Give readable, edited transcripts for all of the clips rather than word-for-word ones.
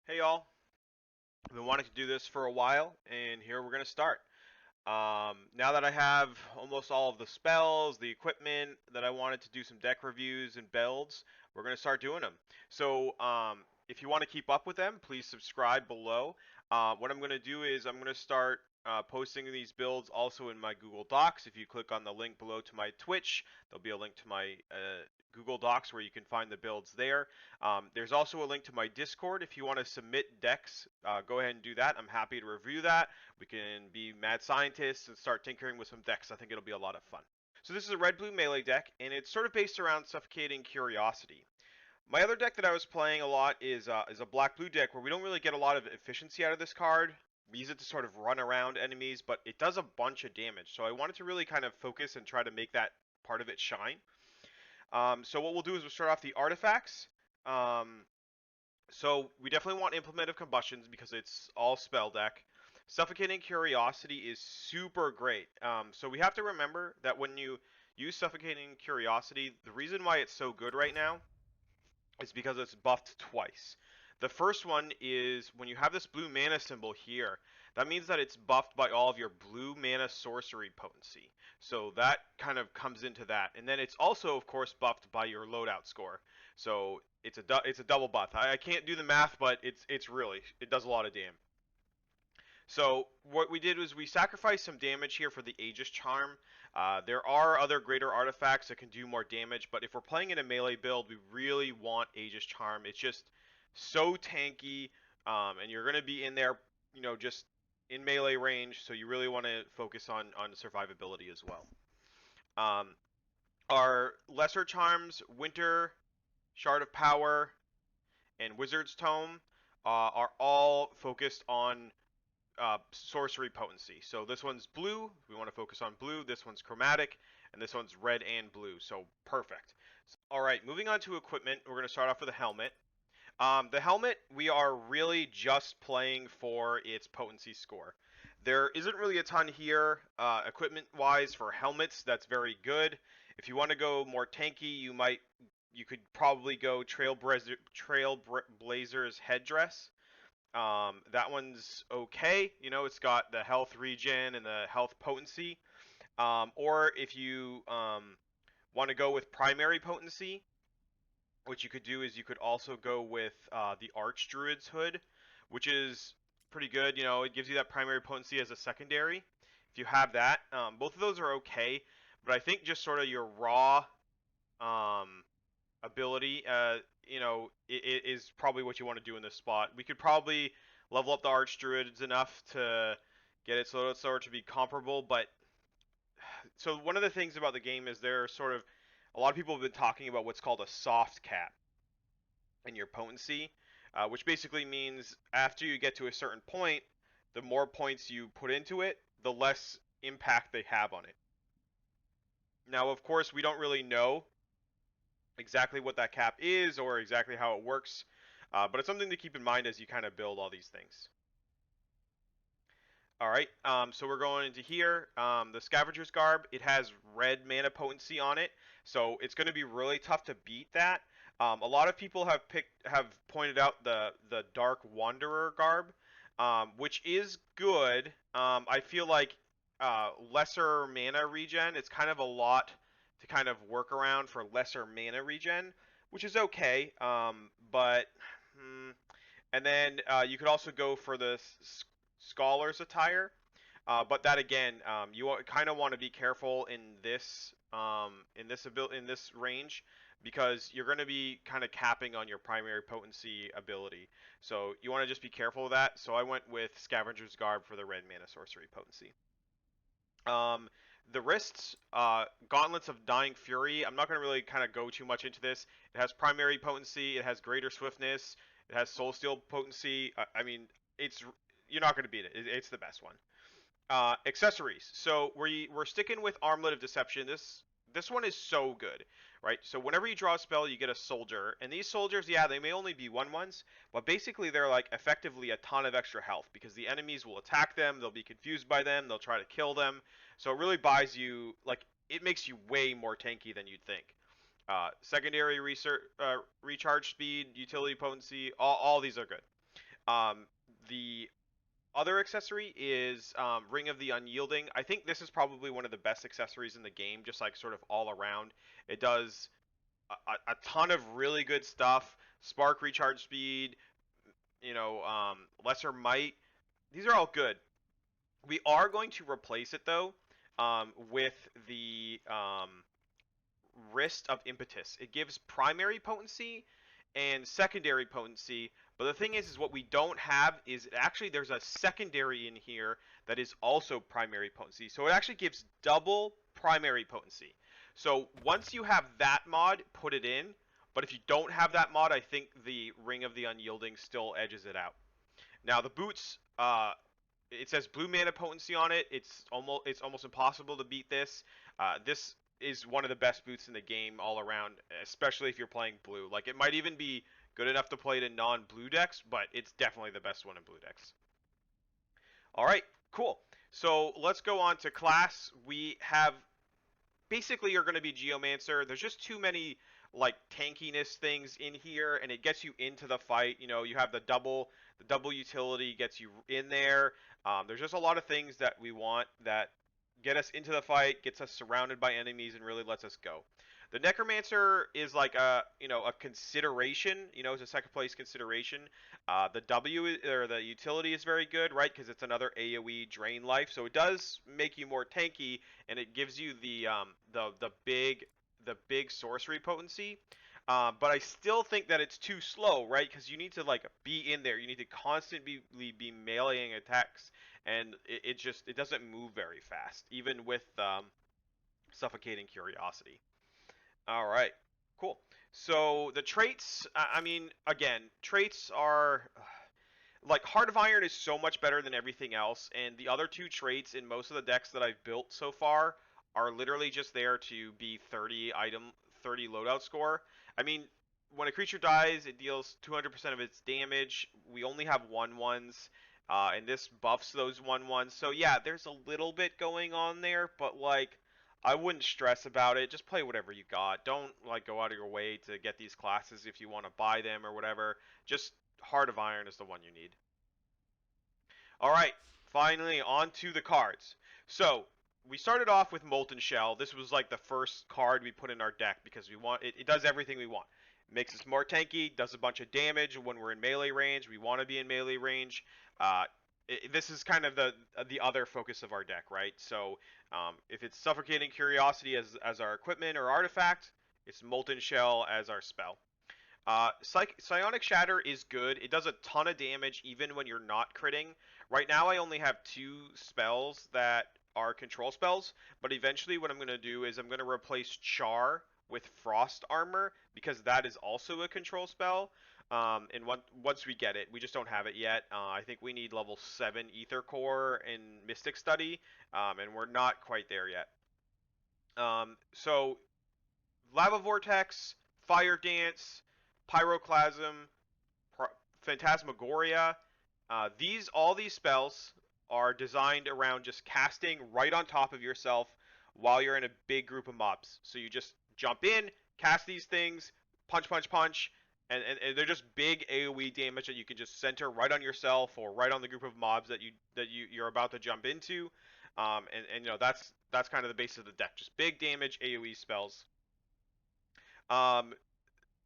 Hey y'all, I've been wanting to do this for a while, and here we're gonna start. Now that I have almost all of the spells, the equipment that I wanted to do some deck reviews and builds, we're gonna start doing them. So, if you want to keep up with them, please subscribe below. What I'm gonna do is I'm gonna start posting these builds also in my Google Docs. If you click on the link below to my Twitch, there'll be a link to my Google Docs where you can find the builds there. There's also a link to my Discord. If you want to submit decks, go ahead and do that. I'm happy to review that. We can be mad scientists and start tinkering with some decks. I think it'll be a lot of fun. So this is a red-blue melee deck, and it's sort of based around Suffocating Curiosity. My other deck that I was playing a lot is a black-blue deck where we don't really get a lot of efficiency out of this card. We use it to sort of run around enemies, but it does a bunch of damage. So I wanted to really kind of focus and try to make that part of it shine. So what we'll do is we'll start off the artifacts. Um, so we definitely want Implement of Combustions because it's all spell deck. Suffocating Curiosity is super great. So we have to remember that when you use Suffocating Curiosity, the reason why it's so good right now is because it's buffed twice. The first one is when you have this blue mana symbol here, that means that it's buffed by all of your blue mana sorcery potency. So that kind of comes into that. And then it's also, of course, buffed by your loadout score. So it's a double buff. I can't do the math, but it does a lot of damage. So what we did was we sacrificed some damage here for the Aegis Charm. There are other greater artifacts that can do more damage, but if we're playing in a melee build, we really want Aegis Charm. It's just so tanky, and you're going to be in there, just in melee range, so you really want to focus on survivability as well. Um, our lesser charms, Winter, Shard of Power, and Wizard's Tome, are all focused on sorcery potency. So this one's blue. We want to focus on blue. This one's chromatic, and this one's red and blue. So perfect. All right, moving on to equipment. We're going to start off with a helmet. The helmet, we are really just playing for its potency score. There isn't really a ton here, equipment-wise, for helmets. That's very good. If you want to go more tanky, you could probably go Trailblazer's headdress. That one's okay. It's got the health regen and the health potency. Or if you want to go with primary potency, what you could do is you could also go with the Archdruid's hood, which is pretty good. It gives you that primary potency as a secondary. If you have that, both of those are okay. But I think just sort of your raw um, ability, it is probably what you want to do in this spot. We could probably level up the Archdruids enough to get it so to be comparable, but so one of the things about the game is there are sort of a lot of people have been talking about what's called a soft cap in your potency, which basically means after you get to a certain point, the more points you put into it, the less impact they have on it. Now, of course, we don't really know exactly what that cap is or exactly how it works, but it's something to keep in mind as you kind of build all these things. All right, so we're going into here. The Scavenger's Garb, it has red mana potency on it, so it's going to be really tough to beat that. A lot of people have pointed out the Dark Wanderer Garb, which is good. I feel like lesser mana regen, it's kind of a lot to kind of work around for lesser mana regen, which is okay. But and then you could also go for the Scholar's Attire, but that again, you kind of want to be careful in this range because you're going to be kind of capping on your primary potency ability. So you want to just be careful of that. So I went with Scavenger's Garb for the red mana sorcery potency. Um, the wrists, Gauntlets of Dying Fury. I'm not going to really kind of go too much into this. It has primary potency. It has greater swiftness. It has soul steal potency. I mean, it's you're not going to beat it. It's the best one. Accessories. So we're sticking with Armlet of Deception. This one is so good, right? So whenever you draw a spell, you get a soldier, and these soldiers, yeah, they may only be 1/1s, but basically they're like effectively a ton of extra health because the enemies will attack them, they'll be confused by them, they'll try to kill them. So it really buys you like it makes you way more tanky than you'd think. Secondary recharge speed, utility potency, all these are good. Um, the other accessory is Ring of the Unyielding. I think this is probably one of the best accessories in the game, just like sort of all around. It does a ton of really good stuff. Spark recharge speed, lesser might. These are all good. We are going to replace it though with the Wrist of Impetus. It gives primary potency and secondary potency, but the thing is what we don't have is actually there's a secondary in here that is also primary potency. So it actually gives double primary potency. So once you have that mod, put it in. But if you don't have that mod, I think the Ring of the Unyielding still edges it out. Now the boots, it says blue mana potency on it. It's almost impossible to beat this. This is one of the best boots in the game all around, especially if you're playing blue. Like it might even be good enough to play it in non-blue decks, but it's definitely the best one in blue decks. All right, cool. So let's go on to class. We have basically you're going to be Geomancer. There's just too many like tankiness things in here, and it gets you into the fight. You know, you have the double utility gets you in there. There's just a lot of things that we want that get us into the fight, gets us surrounded by enemies, and really lets us go. The Necromancer is like a consideration. It's a second place consideration. The or the utility is very good, right? Because it's another AOE drain life, so it does make you more tanky, and it gives you the big sorcery potency. But I still think that it's too slow, right? Because you need to like be in there. You need to constantly be meleeing attacks, and it doesn't move very fast, even with suffocating curiosity. All right, cool. So the traits, I mean, again, traits are like Heart of Iron is so much better than everything else, and the other two traits in most of the decks that I've built so far are literally just there to be 30 loadout score. I mean, when a creature dies, it deals 200% of its damage. We only have 1/1s, and this buffs those 1/1s. So yeah, there's a little bit going on there, but like, I wouldn't stress about it. Just play whatever you got. Don't like go out of your way to get these classes if you want to buy them or whatever. Just Heart of Iron is the one you need. All right, finally on to the cards. So we started off with Molten Shell. This was like the first card we put in our deck because we want it does everything we want. It makes us more tanky, does a bunch of damage when we're in melee range. We want to be in melee range. Uh, this is kind of the other focus of our deck, right? So if it's Suffocating Curiosity as our equipment or artifact, it's Molten Shell as our spell. Psionic Shatter is good. It does a ton of damage even when you're not critting. Right now I only have two spells that are control spells, but eventually what I'm going to do is I'm going to replace Char with Frost Armor because that is also a control spell. And once we get it, we just don't have it yet. I think we need level 7 Ether Core and Mystic Study, and we're not quite there yet. So Lava Vortex, Fire Dance, Pyroclasm, Phantasmagoria. All these spells are designed around just casting right on top of yourself while you're in a big group of mobs. So you just jump in, cast these things, punch, punch, punch, and they're just big AOE damage that you can just center right on yourself or right on the group of mobs that you're about to jump into. And that's kind of the base of the deck, just big damage AOE spells. Um,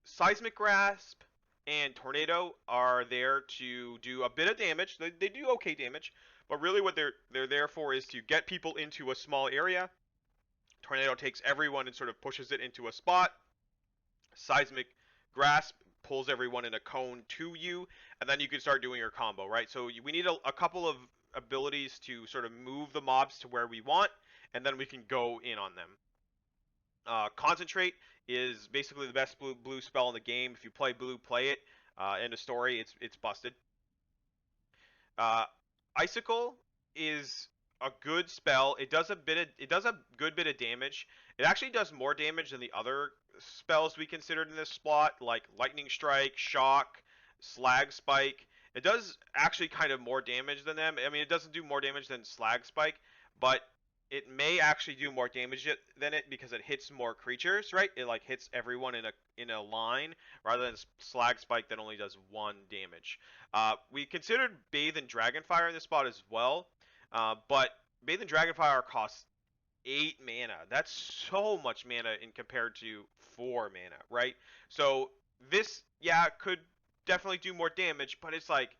Seismic Grasp and Tornado are there to do a bit of damage. They do okay damage, but really what they're there for is to get people into a small area. Tornado takes everyone and sort of pushes it into a spot. Seismic Grasp pulls everyone in a cone to you, and then you can start doing your combo, right? So we need a couple of abilities to sort of move the mobs to where we want, and then we can go in on them. Concentrate is basically the best blue spell in the game. If you play blue, play it. End of story. It's busted. Uh, Icicle is a good spell. It does a good bit of damage. It actually does more damage than the other spells we considered in this slot, like Lightning Strike, Shock, Slag Spike. It does actually kind of more damage than them. I mean, it doesn't do more damage than Slag Spike, but it may actually do more damage than it because it hits more creatures, right? It like hits everyone in a line rather than Slag Spike that only does one damage. We considered Bathe and Dragonfire in this spot as well, but Bathe and Dragonfire costs 8 mana. That's so much mana in compared to 4 mana, right? So this, yeah, could definitely do more damage, but it's like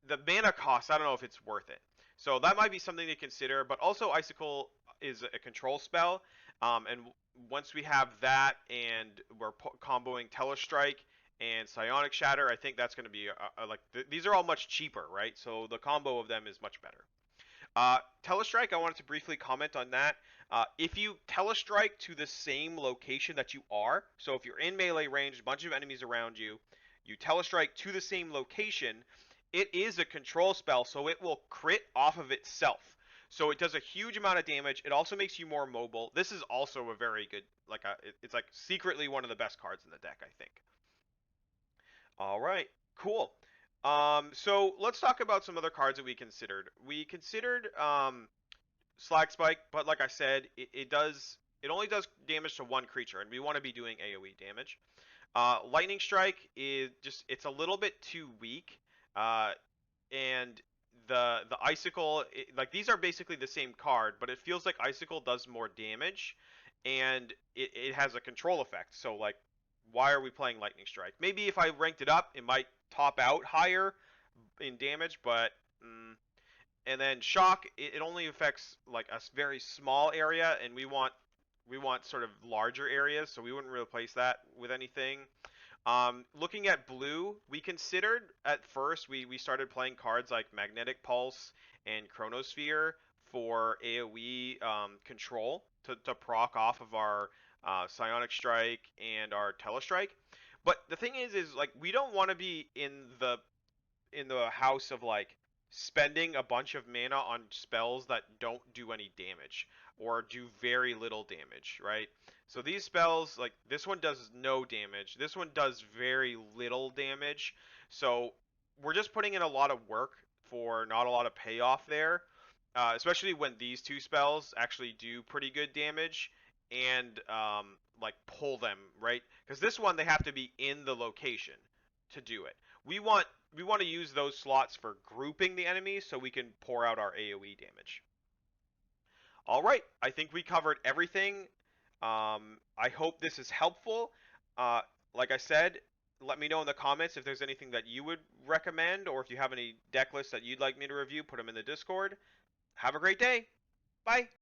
the mana cost, I don't know if it's worth it. So that might be something to consider. But also, Icicle is a control spell, and once we have that and we're comboing Telestrike and Psionic Shatter, I think that's going to be like these are all much cheaper, right? So the combo of them is much better. Telestrike, I wanted to briefly comment on that. If you Telestrike to the same location that you are, so if you're in melee range, a bunch of enemies around you, you Telestrike to the same location, it is a control spell, so it will crit off of itself. So it does a huge amount of damage. It also makes you more mobile. This is also a very good, it's like secretly one of the best cards in the deck, I think. All right, cool. So let's talk about some other cards that we considered. We considered Slag Spike, but like I said, it only does damage to one creature, and we want to be doing AoE damage. Lightning Strike is just it's a little bit too weak, and the Icicle like these are basically the same card, but it feels like Icicle does more damage, and it has a control effect. So like, why are we playing Lightning Strike? Maybe if I ranked it up, it might top out higher in damage, but and then Shock, it only affects like a very small area, and we want sort of larger areas, so we wouldn't replace that with anything. Looking at blue, we considered at first we started playing cards like Magnetic Pulse and Chronosphere for AoE control to proc off of our Psionic Strike and our Telestrike. But the thing is like we don't want to be in the house of like spending a bunch of mana on spells that don't do any damage or do very little damage, right? So these spells, like this one does no damage, this one does very little damage. So we're just putting in a lot of work for not a lot of payoff there, especially when these two spells actually do pretty good damage and like pull them, right? Because this one they have to be in the location to do it. We want we want to use those slots for grouping the enemies so we can pour out our AoE damage. All right, I think we covered everything. I hope this is helpful. Uh, like I said, let me know in the comments if there's anything that you would recommend, or if you have any deck lists that you'd like me to review, put them in the Discord. Have a great day. Bye.